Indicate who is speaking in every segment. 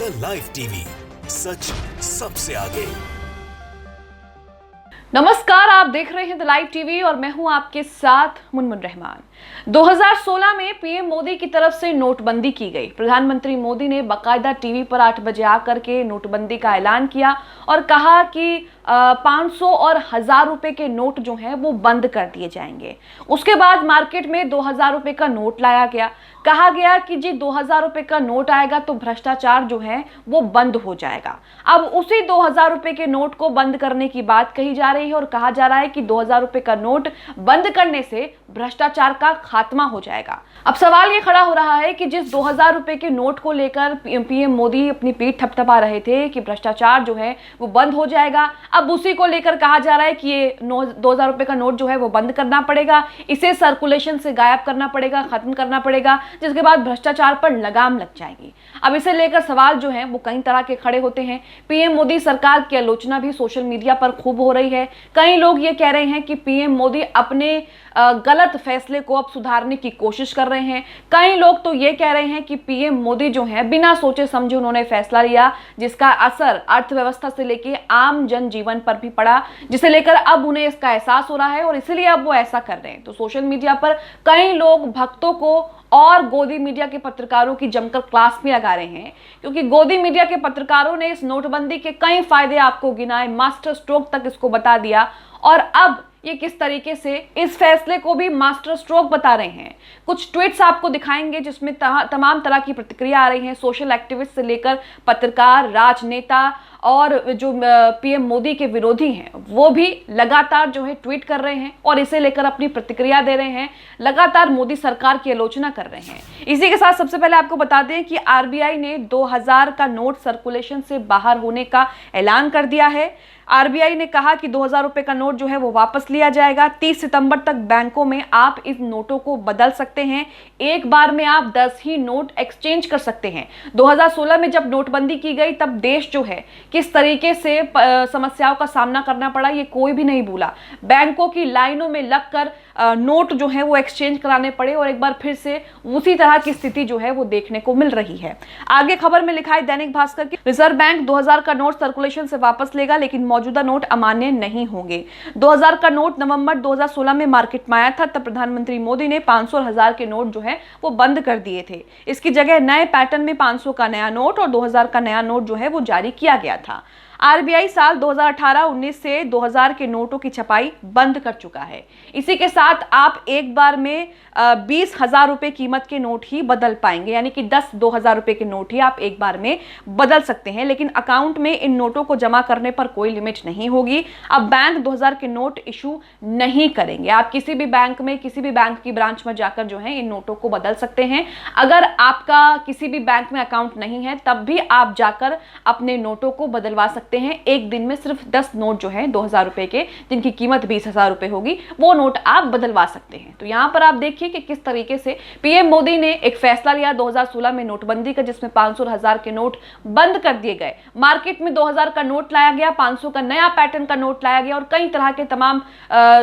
Speaker 1: The live TV, सच सबसे आगे।
Speaker 2: नमस्कार, आप देख रहे हैं द लाइव टीवी और मैं हूं आपके साथ मुनमुन रहमान। 2016 में पीएम मोदी की तरफ से नोटबंदी की गई। प्रधानमंत्री मोदी ने बाकायदा टीवी पर 8 बजे आकर के नोटबंदी का ऐलान किया और कहा कि 500 और 1000 रुपए के नोट जो हैं वो बंद कर दिए जाएंगे। उसके बाद मार्केट में 2000 रुपए का नोट लाया गया। कहा गया कि जी 2000 रुपए का नोट आएगा तो भ्रष्टाचार जो है वो बंद हो जाएगा। अब उसी 2000 रुपए के नोट को बंद करने की बात कही जा रही है और कहा जा रहा है कि 2000 रुपए का नोट बंद करने से भ्रष्टाचार का खात्मा हो जाएगा। अब सवाल ये खड़ा हो रहा है कि जिस 2000 रुपए के नोट को लेकर पीएम मोदी अपनी पीठ थपथपा रहे थे कि भ्रष्टाचार जो है वो बंद हो जाएगा, अब उसी को लेकर कहा जा रहा है कि ये 2000 रुपए का नोट जो है वो बंद करना पड़ेगा, इसे सर्कुलेशन से गायब करना पड़ेगा, खत्म करना पड़ेगा, जिसके बाद भ्रष्टाचार पर लगाम लग जाएगी। अब इसे लेकर सवाल जो है वो कई तरह के खड़े होते हैं। पीएम मोदी सरकार की आलोचना भी सोशल मीडिया पर खूब हो रही है। कई लोग ये कह रहे हैं कि पीएम मोदी अपने गलत फैसले को अब सुधारने की कोशिश कर रहे हैं। कई लोग तो ये कह रहे हैं कि पीएम मोदी जो है बिना सोचे समझे उन्होंने फैसला लिया, जिसका असर अर्थव्यवस्था से लेकर आम जनजीवन पर भी पड़ा, जिसे लेकर अब उन्हें इसका एहसास हो रहा है और इसलिए अब वो ऐसा कर रहे हैं। तो सोशल मीडिया पर कई लोग भक्तों को और गोदी मीडिया के पत्रकारों की जमकर क्लास भी लगा रहे हैं, क्योंकि गोदी मीडिया के पत्रकारों ने इस नोटबंदी के कई फायदे आपको गिनाए, मास्टर स्ट्रोक तक इसको बता दिया और अब ये किस तरीके से इस फैसले को भी मास्टर स्ट्रोक बता रहे हैं। कुछ ट्वीट्स आपको दिखाएंगे जिसमें तमाम तरह की प्रतिक्रिया आ रही हैं। सोशल एक्टिविस्ट से लेकर पत्रकार, राजनेता और जो पीएम मोदी के विरोधी हैं वो भी लगातार जो है ट्वीट कर रहे हैं और इसे लेकर अपनी प्रतिक्रिया दे रहे हैं, लगातार मोदी सरकार की आलोचना कर रहे हैं। इसी के साथ सबसे पहले आपको बता दें कि आरबीआई ने 2000 का नोट सर्कुलेशन से बाहर होने का ऐलान कर दिया है। आरबीआई ने कहा कि 2000 रुपए का नोट जो है वो वापस लिया जाएगा। 30 सितंबर तक बैंकों में आप इस नोटों को बदल सकते हैं। एक बार में आप 10 ही नोट एक्सचेंज कर सकते हैं। 2016 में जब नोटबंदी की गई तब देश जो है किस तरीके से समस्याओं का सामना करना पड़ा ये कोई भी नहीं भूला। बैंकों की लाइनों में लगकर नोट जो है वो एक्सचेंज कराने पड़े और एक बार फिर से उसी तरह की स्थिति जो है वो देखने को मिल रही है। आगे खबर में लिखा है दैनिक भास्कर की, रिजर्व बैंक 2000 का नोट सर्कुलेशन से वापस लेगा लेकिन मौजूदा नोट अमान्य नहीं होंगे। 2000 का नोट नवंबर 2016 में मार्केट में आया था, तब प्रधानमंत्री मोदी ने 500 और 1000 के नोट जो है वो बंद कर दिए थे। इसकी जगह नए पैटर्न में 500 का नया नोट और 2000 का नया नोट जो है वो जारी किया गया था। आरबीआई साल 2018-19 से 2000 के नोटों की छपाई बंद कर चुका है। इसी के साथ आप एक बार में 20,000 रुपए कीमत के नोट ही बदल पाएंगे, यानी कि 10 2000 रुपए के नोट ही आप एक बार में बदल सकते हैं, लेकिन अकाउंट में इन नोटों को जमा करने पर कोई लिमिट नहीं होगी। अब बैंक 2000 के नोट इशू नहीं करेंगे। आप किसी भी बैंक में, किसी भी बैंक की ब्रांच में जाकर जो है इन नोटों को बदल सकते हैं। अगर आपका किसी भी बैंक में अकाउंट नहीं है तब भी आप जाकर अपने नोटों को बदलवा सकते हैं। एक दिन में सिर्फ 10 नोट जो है 2000 रुपए के, जिनकी कीमत 20,000 रुपए होगी, वो नोट आप बदलवा सकते हैं। तो यहां पर आप देखिए कि किस तरीके से पीएम मोदी ने एक फैसला लिया 2016 में नोटबंदी का, जिसमें 500 और 1000 के नोट बंद कर दिए गए। मार्केट में 2000 का नोट लाया गया, 500 का नया पैटर्न का नोट लाया गया और कई तरह के तमाम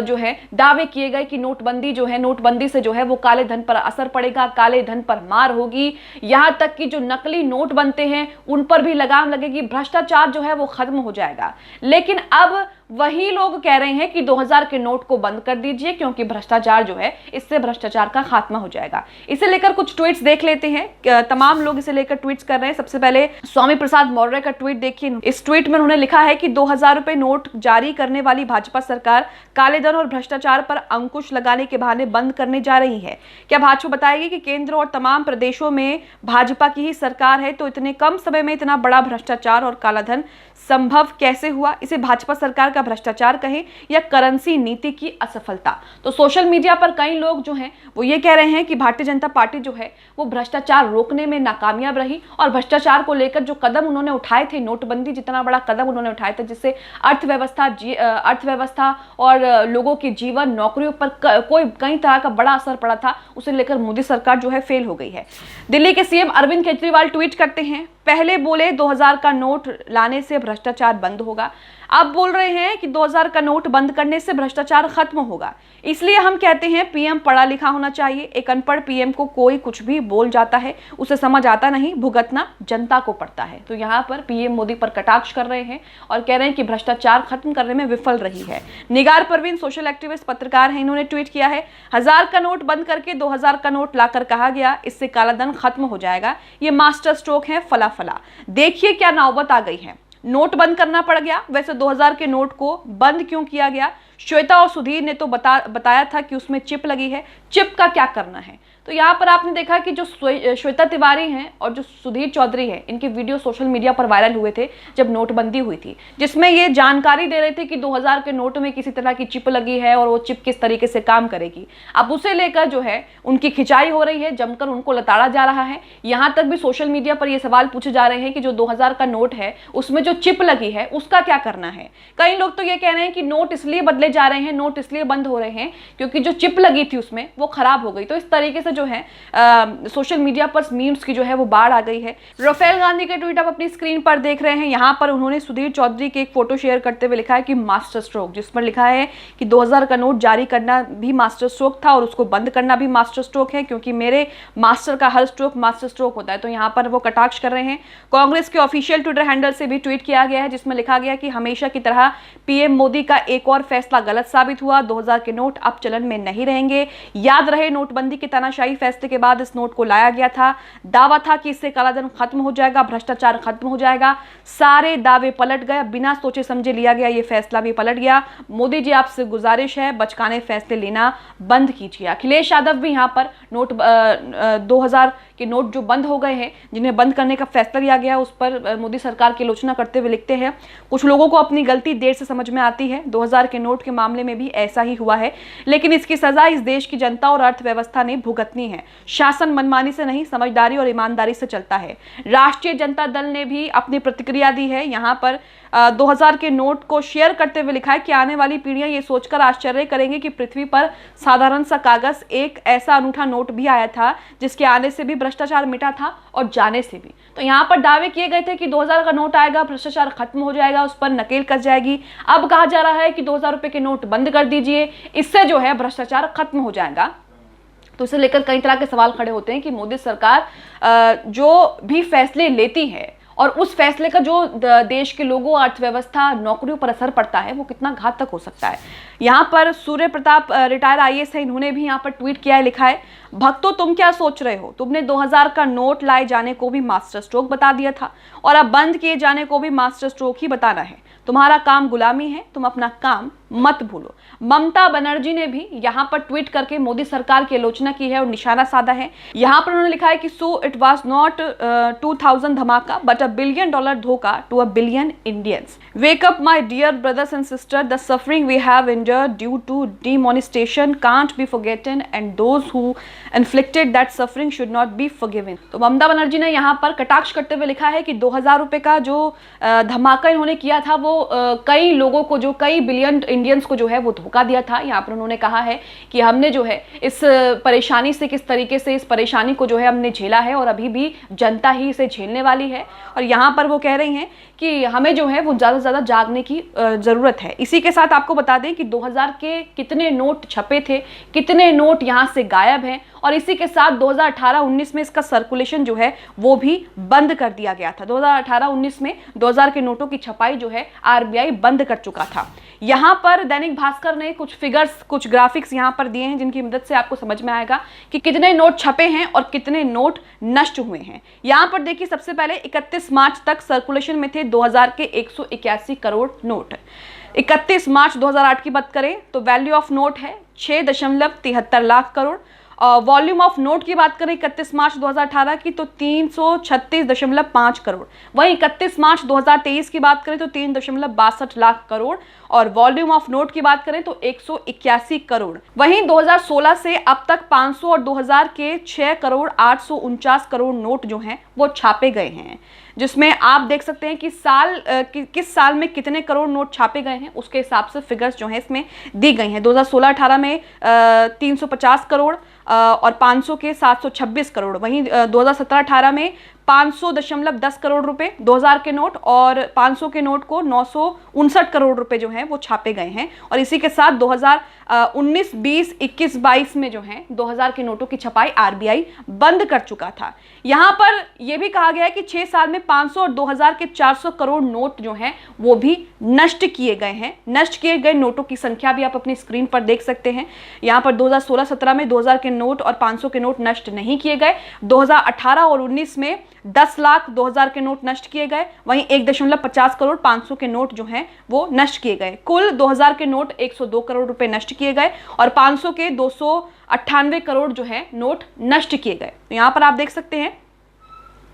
Speaker 2: जो है दावे किए गए कि नोटबंदी जो है, नोटबंदी से जो है वो काले धन पर असर पड़ेगा, काले धन पर मार होगी, यहां तक कि जो नकली नोट बनते हैं उन पर भी लगाम लगेगी, भ्रष्टाचार जो है वो खत्म हो जाएगा। लेकिन अब वही लोग कह रहे हैं कि 2000 के नोट को बंद कर दीजिए, क्योंकि भ्रष्टाचार जो है, इससे भ्रष्टाचार का खात्मा हो जाएगा। इसे लेकर कुछ ट्वीट्स देख लेते हैं। तमाम लोग इसे लेकर ट्वीट्स कर रहे हैं। सबसे पहले स्वामी प्रसाद मौर्य का ट्वीट देखिए। इस ट्वीट में उन्होंने लिखा है कि 2000 रुपए नोट जारी करने वाली भाजपा सरकार काले धन और भ्रष्टाचार पर अंकुश लगाने के बहाने बंद करने जा रही है। क्या भाजपा बताएगी कि केंद्र और तमाम प्रदेशों में भाजपा की ही सरकार है, तो इतने कम समय में इतना बड़ा भ्रष्टाचार और कालाधन संभव कैसे हुआ? इसे भाजपा सरकार का भ्रष्टाचार कहें या करेंसी नीति की असफलता। तो सोशल मीडिया पर कई लोग जो हैं वो ये कह रहे हैं कि भारतीय जनता पार्टी जो है वो भ्रष्टाचार रोकने में नाकामयाब रही और भ्रष्टाचार को लेकर जो कदम उन्होंने उठाए थे, नोटबंदी जितना बड़ा कदम उन्होंने उठाए थे, जिससे अर्थव्यवस्था और लोगों के जीवन, नौकरियों पर कोई कई तरह का बड़ा असर पड़ा था, उसे लेकर मोदी सरकार जो है फेल हो गई है। दिल्ली के सीएम अरविंद केजरीवाल ट्वीट करते हैं, पहले बोले 2000 का नोट लाने से भ्रष्टाचार बंद होगा, अब बोल रहे हैं कि 2000 का नोट बंद करने से भ्रष्टाचार खत्म होगा। इसलिए हम कहते हैं पीएम पढ़ा लिखा होना चाहिए। एक अनपढ़ पीएम को कोई कुछ भी बोल जाता है, उसे समझ आता नहीं, भुगतना जनता को पड़ता है। तो यहाँ पर पीएम मोदी पर कटाक्ष कर रहे हैं और कह रहे हैं कि भ्रष्टाचार खत्म करने में विफल रही है। निगार परवीन सोशल एक्टिविस्ट पत्रकार हैं, इन्होंने ट्वीट किया है, 1000 का नोट बंद करके 2000 का नोट लाकर कहा गया इससे कालाधन खत्म हो जाएगा। ये मास्टर स्ट्रोक है फला फला। देखिए क्या नौबत आ गई है, नोट बंद करना पड़ गया। वैसे 2000 के नोट को बंद क्यों किया गया? श्वेता और सुधीर ने तो बताया था कि उसमें चिप लगी है, चिप का क्या करना है। तो यहाँ पर आपने देखा कि जो श्वेता तिवारी हैं और जो सुधीर चौधरी हैं, इनके वीडियो सोशल मीडिया पर वायरल हुए थे जब नोटबंदी हुई थी, जिसमें ये जानकारी दे रहे थे कि 2000 के नोट में किसी तरह की चिप लगी है और वो चिप किस तरीके से काम करेगी। अब उसे लेकर जो है उनकी खिंचाई हो रही है, जमकर उनको लताड़ा जा रहा है। यहाँ तक भी सोशल मीडिया पर ये सवाल पूछे जा रहे हैं कि जो 2000 का नोट है उसमें जो चिप लगी है उसका क्या करना है। कई लोग तो ये कह रहे हैं कि नोट इसलिए बदले जा रहे हैं, नोट इसलिए बंद हो रहे हैं क्योंकि जो चिप लगी थी उसमें वो खराब हो गई। तो इस तरीके से जो है सोशल मीडिया पर मीम्स की जो है वो बाढ़ आ गई है। राफेल गांधी के ट्वीट आप अपनी स्क्रीन पर देख रहे हैं। यहाँ पर उन्होंने सुधीर चौधरी की एक फोटो शेयर करते हुए लिखा है कि मास्टर स्ट्रोक, जिस पर लिखा है कि 2000 का नोट जारी करना भी मास्टर स्ट्रोक था और उसको बंद करना भी मास्टर स्ट्रोक है, क्योंकि मेरे मास्टर का हर स्ट्रोक मास्टर स्ट्रोक होता है। तो यहाँ पर वो कटाक्ष कर रहे हैं। कांग्रेस के ऑफिशियल ट्विटर हैंडल से भी ट्वीट किया गया है जिसमें लिखा गया कि हमेशा की तरह पीएम मोदी का एक और फैसला गलत साबित हुआ, 2000 के नोट अब चलन में नहीं रहेंगे। याद रहे नोटबंदी के तानाशाही फैसले के बाद इस नोट को लाया गया था, दावा था कि इससे कालाधन खत्म हो जाएगा, भ्रष्टाचार खत्म हो जाएगा। सारे दावे पलट गए, बिना सोचे समझे लिया गया ये फैसला भी पलट गया। मोदी जी आपसे गुजारिश है, बचकाने फैसले लेना बंद कीजिए। अखिलेश यादव भी यहाँ पर 2000 के नोट जो बंद हो गए हैं, जिन्हें बंद करने का फैसला लिया गया, उस पर मोदी सरकार की आलोचना करते हुए लिखते हैं, कुछ लोगों को अपनी गलती देर से समझ में आती है। 2000 के नोट के मामले में भी ऐसा ही हुआ है, लेकिन इसकी सजा इस देश की जनता और अर्थव्यवस्था ने भुगतनी है। शासन मनमानी से नहीं, समझदारी और ईमानदारी से चलता है। राष्ट्रीय जनता दल ने भी अपनी प्रतिक्रिया दी है। यहाँ पर 2000 के नोट को शेयर करते हुए लिखा है कि आने वाली पीढ़ियां ये सोचकर आश्चर्य करेंगे कि पृथ्वी पर साधारण सा कागज एक ऐसा अनूठा नोट भी आया था जिसके आने से भी भ्रष्टाचार मिटा था और जाने से भी। तो यहाँ पर दावे किए गए थे कि 2000 का नोट आएगा, भ्रष्टाचार खत्म हो जाएगा, उस पर नकेल कस जाएगी। अब कहा जा रहा है कि 2000 रुपए के नोट बंद कर दीजिए, इससे जो है भ्रष्टाचार खत्म हो जाएगा। तो इसे लेकर कई तरह के सवाल खड़े होते हैं कि मोदी सरकार जो भी फैसले लेती है और उस फैसले का जो देश के लोगों, अर्थव्यवस्था, नौकरियों पर असर पड़ता है वो कितना घातक हो सकता है। यहाँ पर सूर्य प्रताप रिटायर आईएएस है, इन्होंने भी यहाँ पर ट्वीट किया है, लिखा है, भक्तों तुम क्या सोच रहे हो, तुमने 2000 का नोट लाए जाने को भी मास्टर स्ट्रोक बता दिया था और अब बंद किए जाने को भी मास्टर स्ट्रोक ही बताना है। तुम्हारा काम गुलामी है, तुम अपना काम मत भूलो। ममता बनर्जी ने भी यहाँ पर ट्वीट करके मोदी सरकार की आलोचना की है और निशाना साधा है। यहाँ पर उन्होंने लिखा है कि सो इट वाज नॉट 2000 धमाका बट $1 billion धोखा to 1 billion Indians. Wake up my dear brothers and sister, the suffering we have endured due to demonetization can't be forgotten and those who inflicted that suffering should not be forgiven। तो ममता बनर्जी ने यहाँ पर कटाक्ष करते हुए लिखा है कि 2000 रुपए का जो धमाका इन्होंने किया था वो कई लोगों को, जो कई बिलियन इंडियंस को जो है वो धोखा दिया था। यहाँ पर उन्होंने कहा है कि हमने जो है इस परेशानी से, किस तरीके से इस परेशानी को जो है हमने झेला है और अभी भी जनता ही इसे झेलने वाली है। और यहाँ पर वो कह रही हैं कि हमें जो है वो ज़्यादा से ज़्यादा जागने की ज़रूरत है। इसी के साथ आपको बता दें कि 2000 के कितने नोट छपे थे, कितने नोट यहाँ से गायब हैं, और इसी के साथ 2018-19 में इसका सर्कुलेशन जो है वो भी बंद कर दिया गया था। 2018-19 में 2000 के नोटों की छपाई जो है आरबीआई बंद कर चुका था। यहाँ पर दैनिक भास्कर ने कुछ फिगर्स, कुछ ग्राफिक्स यहाँ पर दिए हैं जिनकी मदद से आपको समझ में आएगा कि कितने नोट छपे हैं और कितने नोट नष्ट हुए हैं। यहाँ पर देखिए, सबसे पहले 31 मार्च तक सर्कुलेशन में थे 2000 के 181 करोड़ नोट। 31 मार्च 2008 की बात करें तो वैल्यू ऑफ नोट है 6.73 lakh crore. Volume of note की बात करें 31 मार्च 2018 की तो 336.5 करोड़। वहीं 31 मार्च 2023 की बात करें तो 3.62 लाख करोड़, और वॉल्यूम ऑफ नोट की बात करें तो 181 करोड़। वहीं 2016 से अब तक 500 और 2000 के 6.849 करोड़ नोट जो हैं वो छापे गए हैं, जिसमें आप देख सकते हैं कि किस साल में कितने करोड़ नोट छापे गए हैं, उसके हिसाब से फिगर्स जो हैं इसमें दी गई हैं। 2016-18 में 350 करोड़ और 500 के 726 करोड़। वहीं 2017-18 में 500.10 करोड़ रुपए 2000 के नोट, और 500 के नोट को 959 करोड़ रुपए जो हैं वो छापे गए हैं। और इसी के साथ 2019, 20, 21, 22 में जो है 2000 के नोटों की छपाई आरबीआई बंद कर चुका था। यहां पर यह भी कहा गया है कि 6 साल में 500 और 2000 के 400 करोड़ नोट जो हैं वो भी नष्ट किए गए हैं। नष्ट किए गए नोटों की संख्या भी आप अपनी स्क्रीन पर देख सकते हैं। यहां पर 2016-17 में 2000 के नोट और 500 के नोट नष्ट नहीं किए गए। 2018 और 19 में 10 लाख 2000 के नोट नष्ट किए गए। वहीं 1.50 करोड़ 500 के नोट जो हैं वो नष्ट किए गए। कुल 2000 के नोट 102 करोड़ रुपए नष्ट किए गए और 500 के 298 करोड़ जो है नोट नष्ट किए गए। तो यहां पर आप देख सकते हैं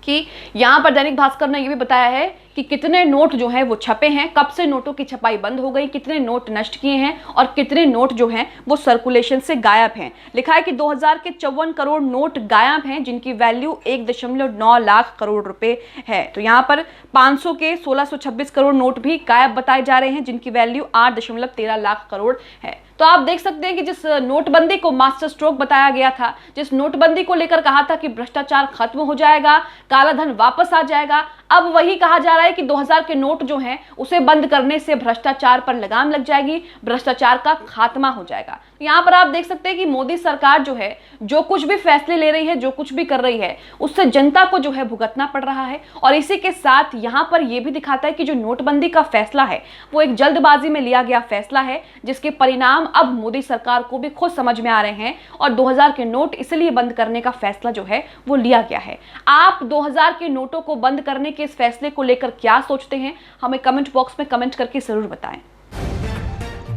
Speaker 2: कि यहां पर दैनिक भास्कर ने यह भी बताया है कि कितने नोट जो हैं वो छपे हैं, कब से नोटों की छपाई बंद हो गई, कितने नोट नष्ट किए हैं और कितने नोट जो हैं वो सर्कुलेशन से गायब हैं। लिखा है कि 2000 के 54 करोड़ नोट गायब हैं जिनकी वैल्यू 1.9 लाख करोड़ रुपए है। तो यहाँ पर 500 के 1626 करोड़ नोट भी गायब बताए जा रहे हैं जिनकी वैल्यू 8.13 लाख करोड़ है। तो आप देख सकते हैं कि जिस नोटबंदी को मास्टर स्ट्रोक बताया गया था, जिस नोटबंदी को लेकर कहा था कि भ्रष्टाचार खत्म हो जाएगा, काला धन वापस आ जाएगा, अब वही कहा जा रहा है कि 2000 के नोट जो हैं उसे बंद करने से भ्रष्टाचार पर लगाम लग जाएगी, भ्रष्टाचार का खात्मा हो जाएगा। तो यहाँ पर आप देख सकते हैं कि मोदी सरकार जो है जो कुछ भी फैसले ले रही है, जो कुछ भी कर रही है, उससे जनता को जो है भुगतना पड़ रहा है। और इसी के साथ यहाँ पर यह भी दिखाता है कि जो नोटबंदी का फैसला है वो एक जल्दबाजी में लिया गया फैसला है जिसके परिणाम अब मोदी सरकार को भी खुद समझ में आ रहे हैं और 2000 के नोट इसलिए बंद करने का फैसला जो है वो लिया गया है। आप 2000 के नोटों को बंद करने के इस फैसले को लेकर क्या सोचते हैं, हमें कमेंट बॉक्स में कमेंट करके जरूर बताएं।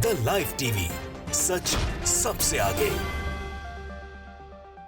Speaker 1: द लाइव टीवी, सच सबसे आगे।